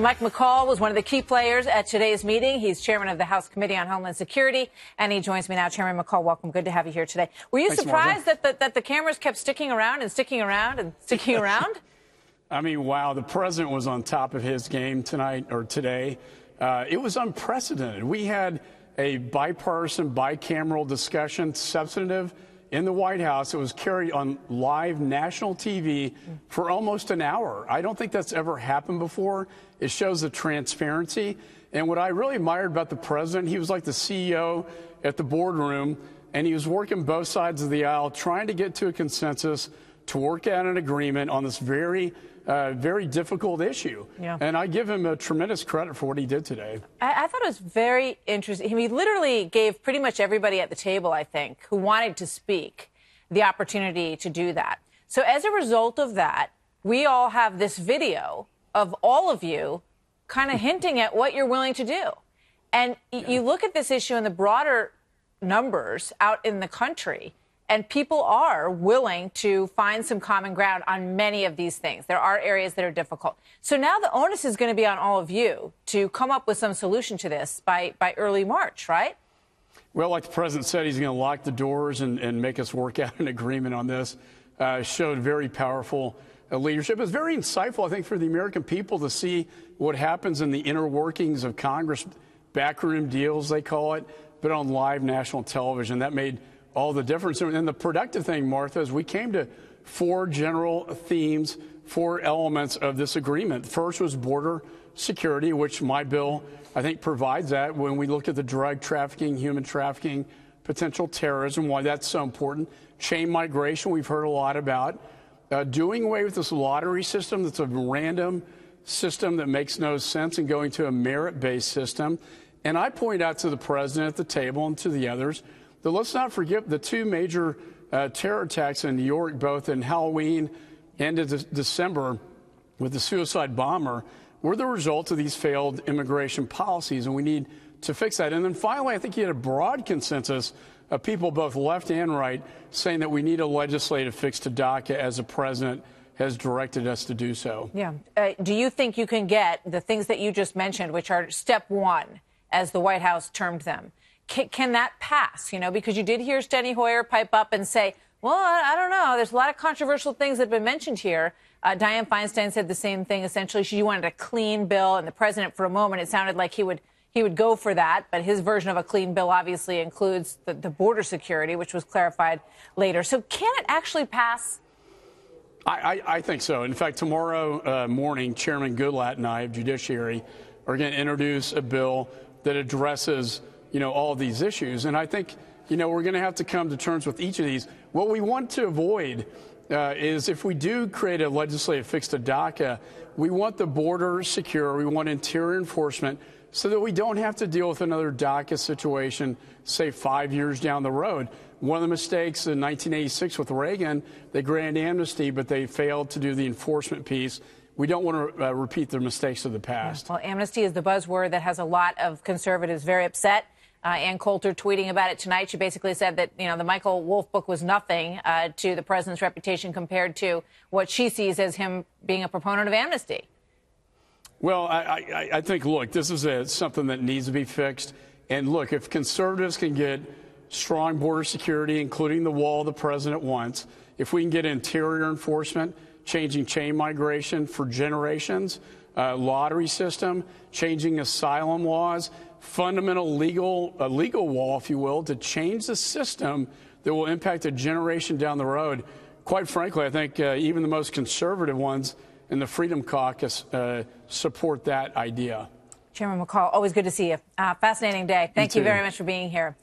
Mike McCaul was one of the key players at today's meeting. He's chairman of the House Committee on Homeland Security, and he joins me now. Chairman McCaul, welcome. Good to have you here today. Were you surprised that the cameras kept sticking around and sticking around and sticking around? I mean, wow, the president was on top of his game tonight or today. It was unprecedented. We had a bipartisan, bicameral discussion, substantive, in the White House. It was carried on live national TV for almost an hour. I don't think that's ever happened before. It shows the transparency. And what I really admired about the president, he was like the CEO at the boardroom, and he was working both sides of the aisle, trying to get to a consensus, to work out an agreement on this very difficult issue. Yeah. And I give him a tremendous credit for what he did today. I thought it was very interesting. He literally gave pretty much everybody at the table, I think, who wanted to speak, the opportunity to do that. So as a result of that, we all have this video of all of you kind of hinting at what you're willing to do. And you look at this issue in the broader numbers out in the country, and people are willing to find some common ground on many of these things. There are areas that are difficult. So now the onus is going to be on all of you to come up with some solution to this by early March, right? Well, like the president said, he's going to lock the doors and make us work out an agreement on this. Showed very powerful leadership. It's very insightful, I think, for the American people to see what happens in the inner workings of Congress, backroom deals, they call it, but on live national television. That made all the difference. And the productive thing, Martha, is we came to four general themes, four elements of this agreement. First was border security, which my bill, I think, provides that when we look at the drug trafficking, human trafficking, potential terrorism, why that's so important. Chain migration, we've heard a lot about. Doing away with this lottery system that's a random system that makes no sense and going to a merit-based system. And I point out to the president at the table and to the others that let's not forget the two major terror attacks in New York, both in Halloween and in December with the suicide bomber, were the result of these failed immigration policies, and we need to fix that. And then finally, I think you had a broad consensus of people, both left and right, saying that we need a legislative fix to DACA as the president has directed us to do so. Yeah. Do you think you can get the things that you just mentioned, which are step one, as the White House termed them? Can that pass? You know, because you did hear Steny Hoyer pipe up and say, well, I don't know. There's a lot of controversial things that have been mentioned here. Dianne Feinstein said the same thing. Essentially, she wanted a clean bill. And the president, for a moment, it sounded like he would go for that. But his version of a clean bill obviously includes the border security, which was clarified later. So can it actually pass? I think so. In fact, tomorrow morning, Chairman Goodlatte and I of Judiciary are going to introduce a bill that addresses all of these issues. And I think, we're going to have to come to terms with each of these. What we want to avoid is if we do create a legislative fix to DACA, we want the border secure, we want interior enforcement so that we don't have to deal with another DACA situation, say 5 years down the road. One of the mistakes in 1986 with Reagan, they granted amnesty, but they failed to do the enforcement piece. We don't want to repeat the mistakes of the past. Well, amnesty is the buzzword that has a lot of conservatives very upset. Ann Coulter tweeting about it tonight. She basically said that, the Michael Wolff book was nothing to the president's reputation compared to what she sees as him being a proponent of amnesty. Well, I think, look, this is something that needs to be fixed. And look, if conservatives can get strong border security, including the wall the president wants, if we can get interior enforcement, changing chain migration for generations, lottery system, changing asylum laws, fundamental legal wall, if you will, to change the system that will impact a generation down the road. Quite frankly, I think even the most conservative ones in the Freedom Caucus support that idea. Chairman McCaul, always good to see you. Fascinating day. Thank you very much for being here.